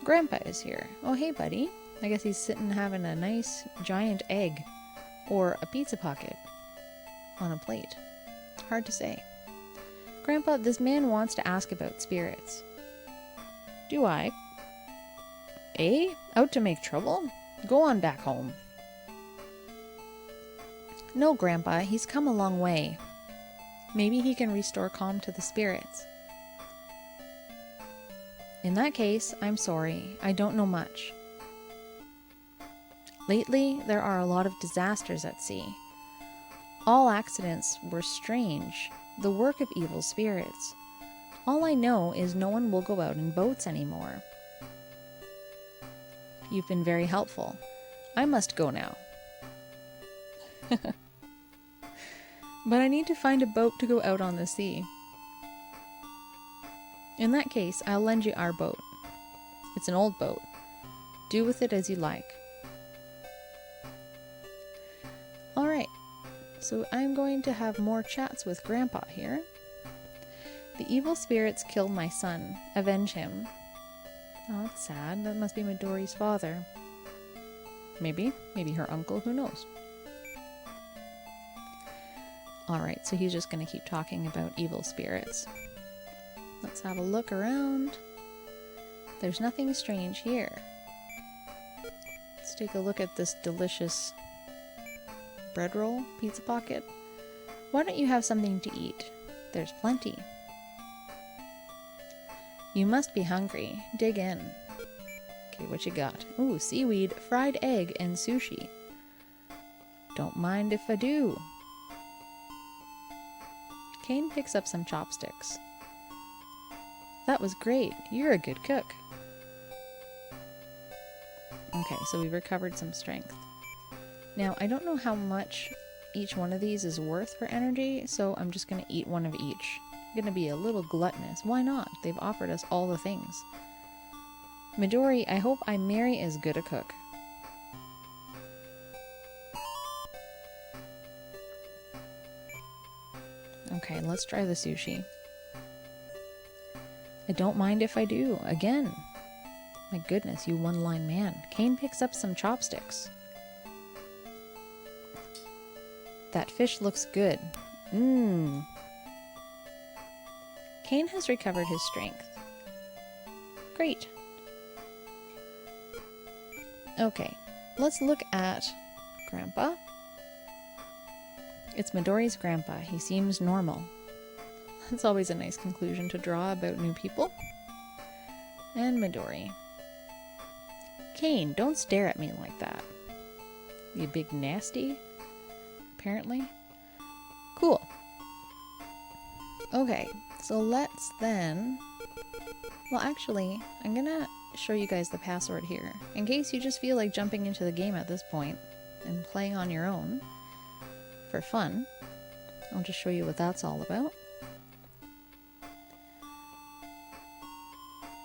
Grandpa is here. Oh, hey, buddy. I guess he's sitting having a nice giant egg or a pizza pocket on a plate. Hard to say. Grandpa, this man wants to ask about spirits. Do I? Eh? Out to make trouble? Go on back home. No, Grandpa, he's come a long way. Maybe he can restore calm to the spirits. In that case, I'm sorry. I don't know much. Lately, there are a lot of disasters at sea. All accidents were strange, the work of evil spirits. All I know is no one will go out in boats anymore. You've been very helpful. I must go now. But I need to find a boat to go out on the sea. In that case, I'll lend you our boat. It's an old boat. Do with it as you like. Alright, so I'm going to have more chats with Grandpa here. The evil spirits killed my son. Avenge him. Oh, that's sad. That must be Midori's father. Maybe her uncle, who knows? Alright, so he's just going to keep talking about evil spirits. Let's have a look around. There's nothing strange here. Let's take a look at this delicious bread roll, pizza pocket. Why don't you have something to eat? There's plenty. You must be hungry. Dig in. Okay, what you got? Ooh, seaweed, fried egg, and sushi. Don't mind if I do. Kane picks up some chopsticks. That was great. You're a good cook. Okay, so we recovered some strength. Now, I don't know how much each one of these is worth for energy, so I'm just going to eat one of each. I'm going to be a little gluttonous. Why not? They've offered us all the things. Midori, I hope I marry as good a cook. Okay, let's try the sushi. I don't mind if I do. Again. My goodness, you one-line man. Kane picks up some chopsticks. That fish looks good. Mmm. Kane has recovered his strength. Great. Okay, let's look at Grandpa. It's Midori's grandpa. He seems normal. That's always a nice conclusion to draw about new people. And Midori. Kane, don't stare at me like that. You big nasty. Apparently. Cool. Okay, so let's then... Well, actually, I'm gonna show you guys the password here. In case you just feel like jumping into the game at this point and playing on your own for fun. I'll just show you what that's all about.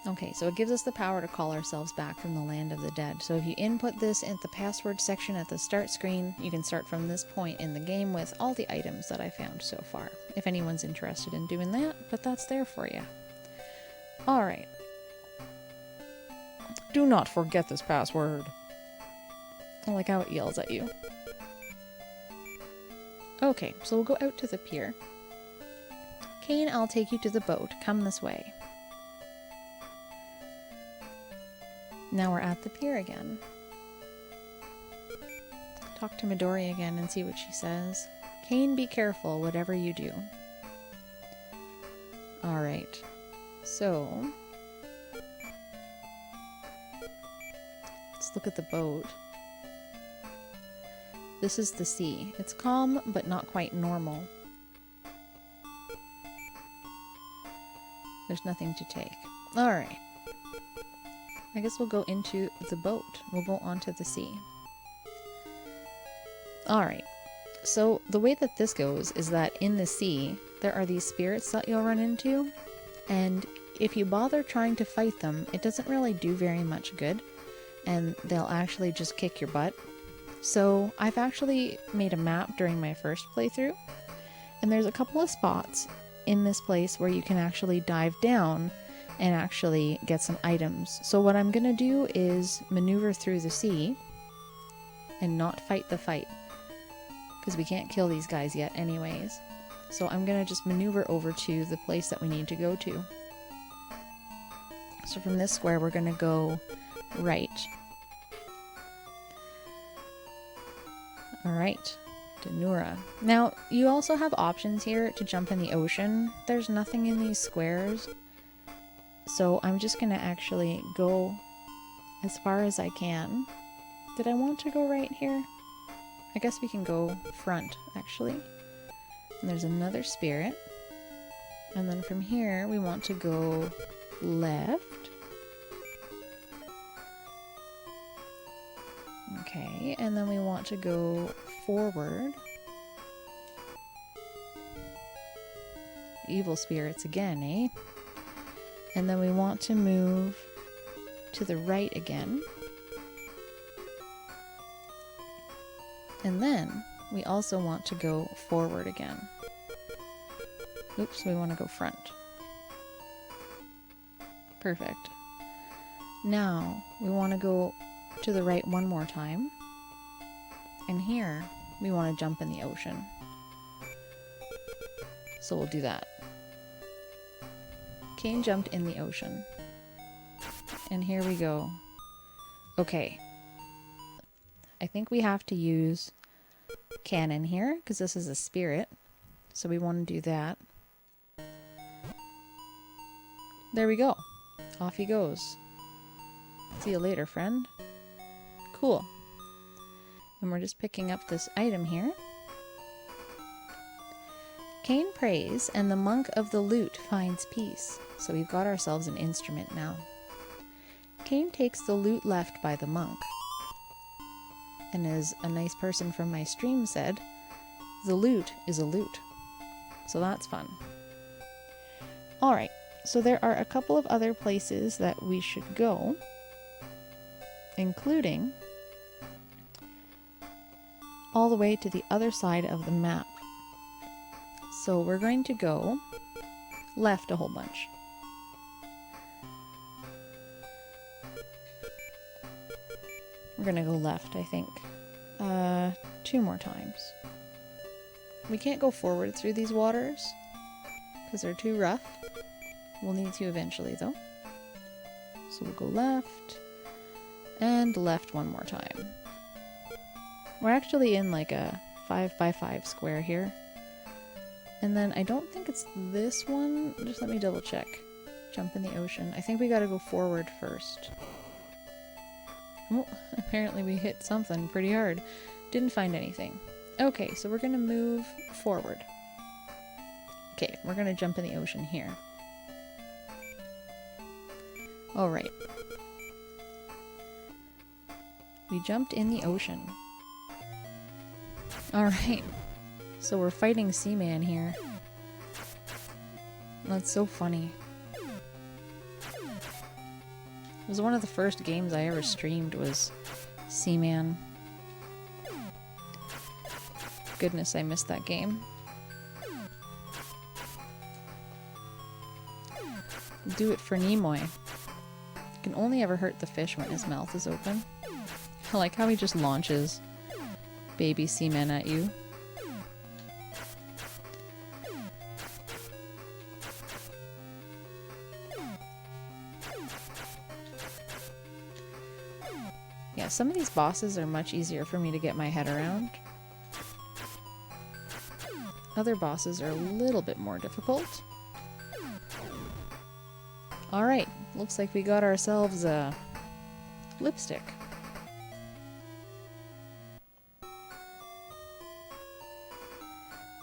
Okay, so it gives us the power to call ourselves back from the land of the dead. So if you input this in the password section at the start screen, you can start from this point in the game with all the items that I found so far. If anyone's interested in doing that, but that's there for you. Alright. Do not forget this password. I like how it yells at you. Okay, so we'll go out to the pier. Kane, I'll take you to the boat. Come this way. Now we're at the pier again. Talk to Midori again and see what she says. Kane, be careful, whatever you do. Alright. So... let's look at the boat. This is the sea. It's calm, but not quite normal. There's nothing to take. Alright. I guess we'll go into the boat. We'll go onto the sea. Alright. So, the way that this goes is that in the sea, there are these spirits that you'll run into, and if you bother trying to fight them, it doesn't really do very much good, and they'll actually just kick your butt. So, I've actually made a map during my first playthrough, and there's a couple of spots in this place where you can actually dive down and actually get some items. So what I'm gonna do is maneuver through the sea and not fight the fight, because we can't kill these guys yet anyways. So I'm gonna just maneuver over to the place that we need to go to. So from this square we're gonna go right. Alright, Denura. Now, you also have options here to jump in the ocean. There's nothing in these squares, so I'm just gonna actually go as far as I can. Did I want to go right here? I guess we can go front, actually. And there's another spirit. And then from here, we want to go left. Okay, and then we want to go forward. Evil spirits again, eh? And then we want to move to the right again. And then we also want to go forward again. Oops, we want to go front. Perfect. Now we want to go to the right one more time. And here we want to jump in the ocean. So we'll do that. Cain jumped in the ocean. And here we go. Okay. I think we have to use cannon here, because this is a spirit. So we want to do that. There we go. Off he goes. See you later, friend. Cool. And we're just picking up this item here. Cain prays, and the monk of the lute finds peace. So we've got ourselves an instrument now. Cain takes the lute left by the monk. And as a nice person from my stream said, the lute is a lute. So that's fun. Alright, so there are a couple of other places that we should go, including all the way to the other side of the map. So we're going to go left a whole bunch. We're gonna go left, I think. 2 more times. We can't go forward through these waters because they're too rough. We'll need to eventually, though. So we'll go left and left one more time. We're actually in like a 5x5 square here. And then I don't think it's this one. Just let me double check. Jump in the ocean. I think we gotta go forward first. Oh, apparently we hit something pretty hard. Didn't find anything. Okay, so we're gonna move forward. Okay, we're gonna jump in the ocean here. Alright. We jumped in the ocean. Alright. So we're fighting Seaman here. That's so funny. It was one of the first games I ever streamed was Seaman. Goodness, I missed that game. Do it for Nimoy. You can only ever hurt the fish when his mouth is open. I like how he just launches baby seaman at you. Yeah, some of these bosses are much easier for me to get my head around. Other bosses are a little bit more difficult. Alright, looks like we got ourselves a lipstick.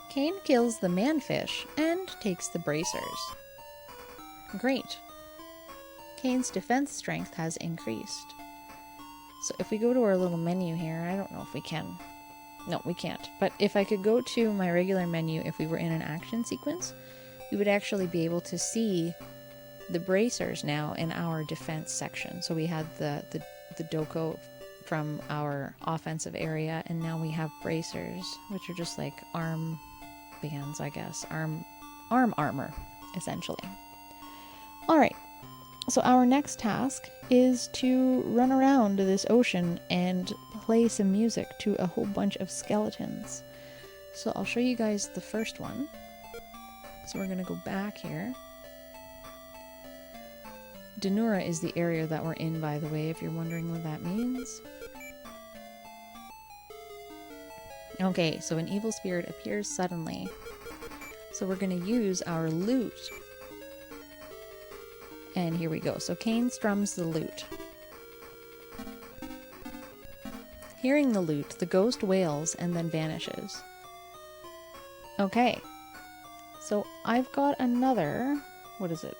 Cain kills the manfish and takes the bracers. Great. Cain's defense strength has increased. So if we go to our little menu here, I don't know if we can. No, we can't. But if I could go to my regular menu, if we were in an action sequence, we would actually be able to see the bracers now in our defense section. So we had the doko from our offensive area, and now we have bracers, which are just like arm bands, I guess. Arm armor, essentially. Alright, So our next task is to run around this ocean and play some music to a whole bunch of skeletons. So I'll show you guys the first one. So we're going to go back here. Denura is the area that we're in, by the way, if you're wondering what that means. Okay, so an evil spirit appears suddenly. So we're going to use our lute. And here we go. So Cain strums the lute. Hearing the lute, the ghost wails and then vanishes. Okay. So I've got another, what is it?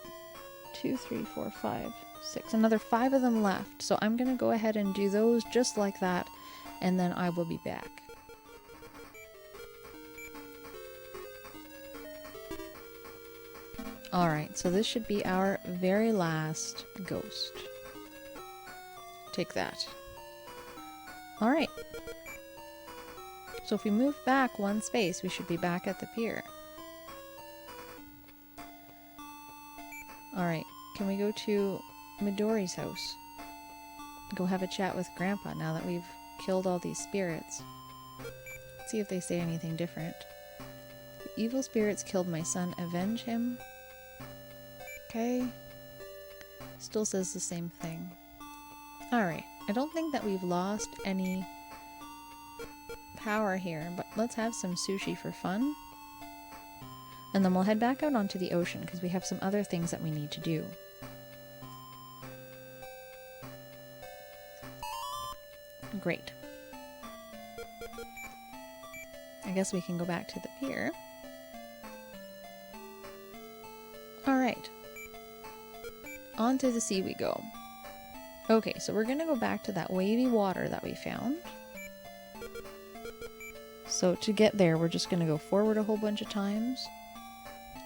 2, 3, 4, 5, 6. Another 5 of them left. So I'm going to go ahead and do those just like that. And then I will be back. Alright, so this should be our very last ghost. Take that. Alright. So if we move back one space, we should be back at the pier. Alright, can we go to Midori's house? Go have a chat with Grandpa now that we've killed all these spirits. Let's see if they say anything different. The evil spirits killed my son. Avenge him. Okay. Still says the same thing. Alright. I don't think that we've lost any power here, but let's have some sushi for fun. And then we'll head back out onto the ocean because we have some other things that we need to do. Great. I guess we can go back to the pier. Alright. Onto the sea we go. Okay, so we're gonna go back to that wavy water that we found. So to get there, we're just gonna go forward a whole bunch of times.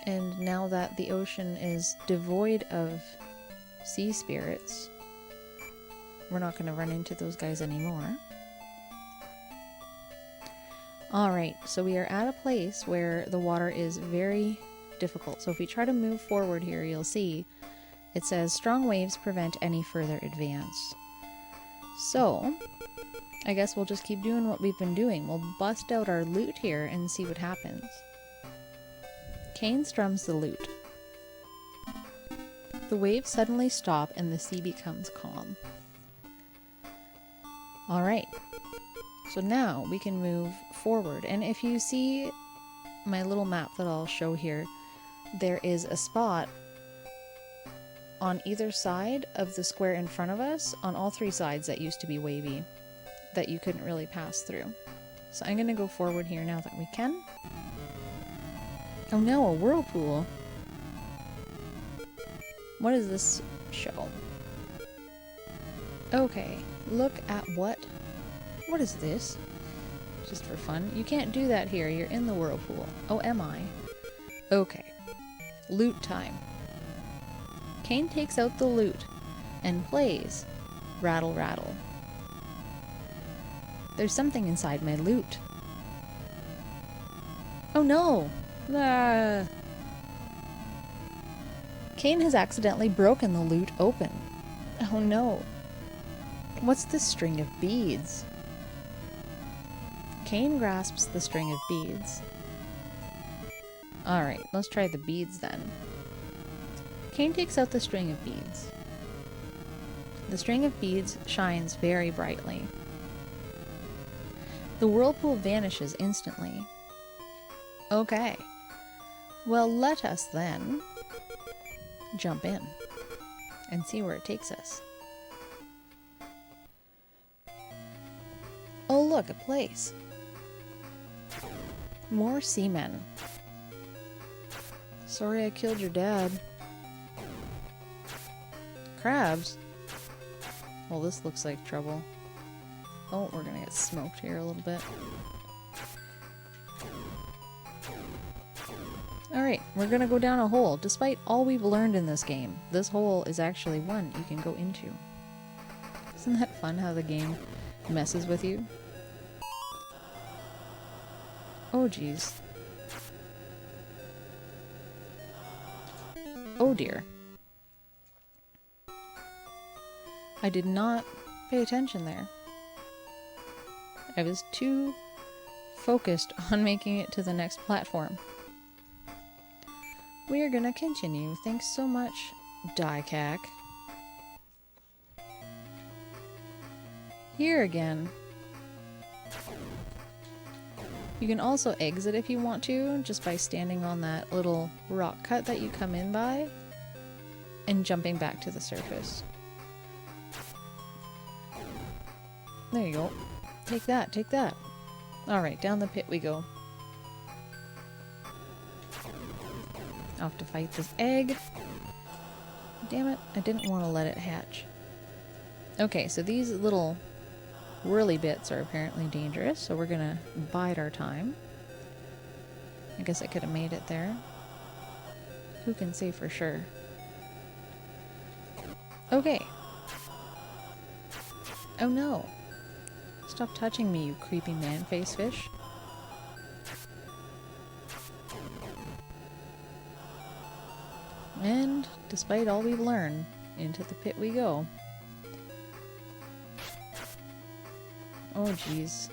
And now that the ocean is devoid of sea spirits, we're not gonna run into those guys anymore. Alright, so we are at a place where the water is very difficult. So if we try to move forward here, you'll see it says strong waves prevent any further advance. So I guess we'll just keep doing what we've been doing. We'll bust out our lute here and see what happens. Cain strums the lute. The waves suddenly stop and the sea becomes calm. Alright, so now we can move forward. And if you see my little map that I'll show here, there is a spot on either side of the square in front of us, on all 3 sides that used to be wavy, that you couldn't really pass through. So I'm going to go forward here now that we can. Oh no, a whirlpool. What does this show? Okay, look at what is this? Just for fun. You can't do that here, you're in the whirlpool. Oh, am I? Okay. Lute time. Cain takes out the lute and plays Rattle Rattle. There's something inside my lute. Oh no! Ah. Cain has accidentally broken the lute open. Oh no. What's this string of beads? Cain grasps the string of beads. Alright, let's try the beads then. Cain takes out the string of beads. The string of beads shines very brightly. The whirlpool vanishes instantly. Okay. Well, let us then jump in and see where it takes us. Oh look, a place. More seamen. Sorry I killed your dad. Crabs? Well, this looks like trouble. Oh, we're gonna get smoked here a little bit. Alright, we're gonna go down a hole. Despite all we've learned in this game, this hole is actually one you can go into. Isn't that fun how the game messes with you? Oh geez. Oh dear. I did not pay attention there. I was too focused on making it to the next platform. We are gonna continue. Thanks so much, Diecack. Here again. You can also exit if you want to, just by standing on that little rock cut that you come in by and jumping back to the surface. There you go. Take that, take that. Alright, down the pit we go. Off to fight this egg. Damn it, I didn't want to let it hatch. Okay, so these little whirly bits are apparently dangerous, so we're gonna bide our time. I guess I could have made it there. Who can say for sure? Okay. Oh no. Stop touching me, you creepy man-face fish. And, despite all we've learned, into the pit we go. Oh jeez.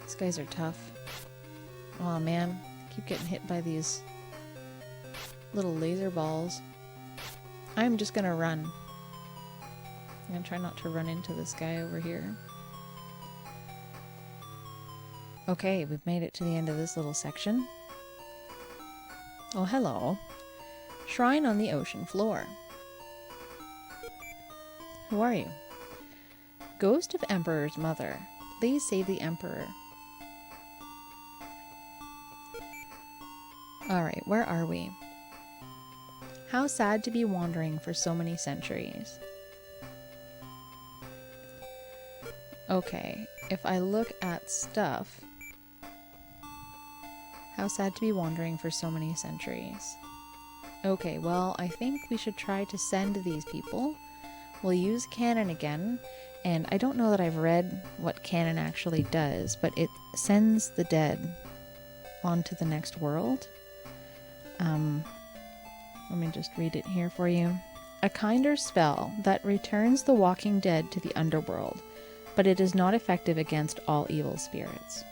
These guys are tough. Aw man, keep getting hit by these little laser balls. I'm just gonna run. I'm gonna try not to run into this guy over here. Okay, we've made it to the end of this little section. Oh, hello. Shrine on the ocean floor. Who are you? Ghost of Emperor's mother. Please save the Emperor. Alright, where are we? How sad to be wandering for so many centuries. Okay, if I look at stuff... How sad to be wandering for so many centuries. Okay, well, I think we should try to send these people. We'll use cannon again, and I don't know that I've read what cannon actually does, but it sends the dead onto the next world. Let me just read it here for you. A kinder spell that returns the walking dead to the underworld, but it is not effective against all evil spirits.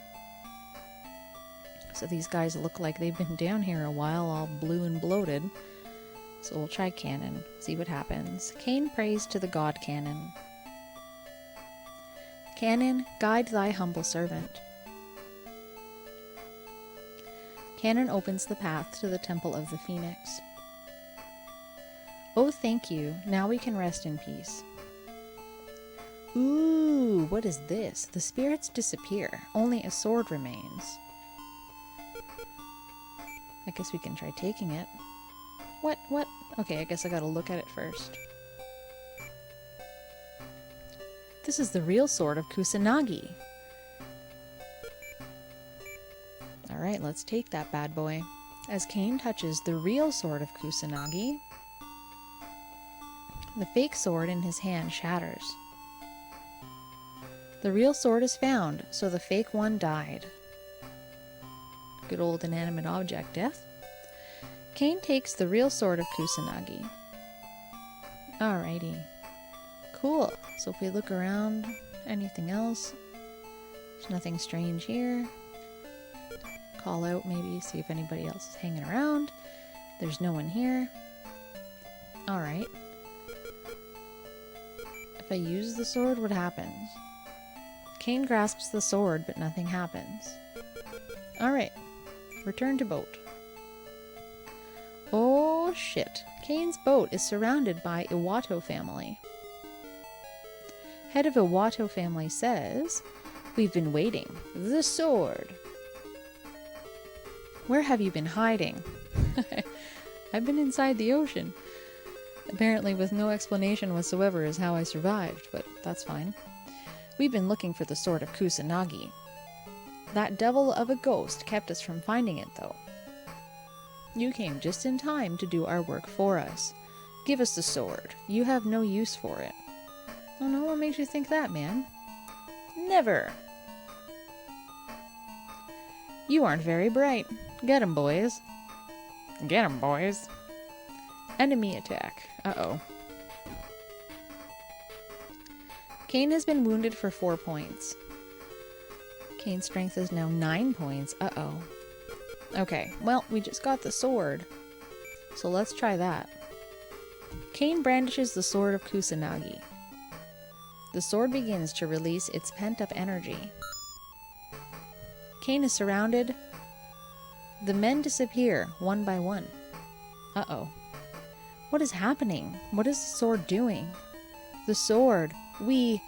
So these guys look like they've been down here a while, all blue and bloated. So we'll try cannon, see what happens. Cain prays to the god Cannon. Cannon, guide thy humble servant. Cannon opens the path to the Temple of the Phoenix. Oh, thank you. Now we can rest in peace. Ooh, what is this? The spirits disappear. Only a sword remains. I guess we can try taking it. What? Okay, I guess I gotta look at it first. This is the real sword of Kusanagi. Alright, let's take that bad boy. As Cain touches the real sword of Kusanagi, the fake sword in his hand shatters. The real sword is found, so the fake one died. Good old inanimate object death. Cain takes the real sword of Kusanagi. Alrighty. Cool. So if we look around, anything else? There's nothing strange here. Call out maybe, see if anybody else is hanging around. There's no one here. Alright. If I use the sword, what happens? Cain grasps the sword, but nothing happens. Alright. Return to boat. Oh shit. Cain's boat is surrounded by Iwato family. Head of Iwato family says, "We've been waiting. The sword." Where have you been hiding? I've been inside the ocean. Apparently with no explanation whatsoever is how I survived, but that's fine. We've been looking for the sword of Kusanagi. That devil of a ghost kept us from finding it, though. You came just in time to do our work for us. Give us the sword. You have no use for it. Oh no, what makes you think that, man? Never! You aren't very bright. Get 'em, boys. Get 'em, boys. Enemy attack. Uh-oh. Kane has been wounded for 4 points. Kane's strength is now 9 points. Uh-oh. Okay, well, we just got the sword. So let's try that. Kane brandishes the sword of Kusanagi. The sword begins to release its pent-up energy. Kane is surrounded. The men disappear, one by one. Uh-oh. What is happening? What is the sword doing? The sword. The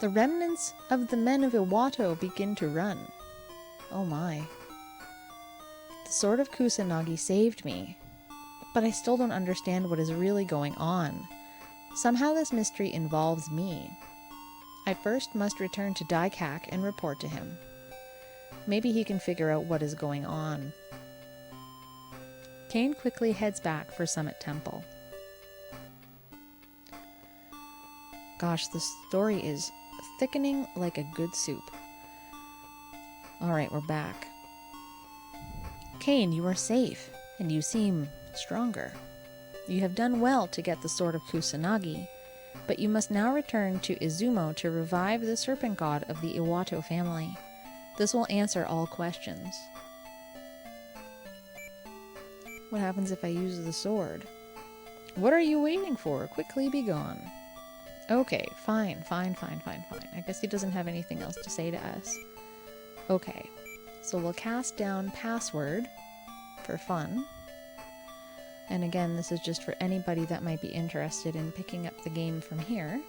remnants of the men of Iwato begin to run. Oh my. The sword of Kusanagi saved me, but I still don't understand what is really going on. Somehow this mystery involves me. I first must return to Daikak and report to him. Maybe he can figure out what is going on. Kane quickly heads back for Summit Temple. Gosh, the story is thickening like a good soup. Alright, we're back. Kane, you are safe, and you seem stronger. You have done well to get the sword of Kusanagi, but you must now return to Izumo to revive the serpent god of the Iwato family. This will answer all questions. What happens if I use the sword? What are you waiting for? Quickly be gone. Okay, fine. I guess he doesn't have anything else to say to us. Okay, so we'll cast down Password for fun. And again, this is just for anybody that might be interested in picking up the game from here.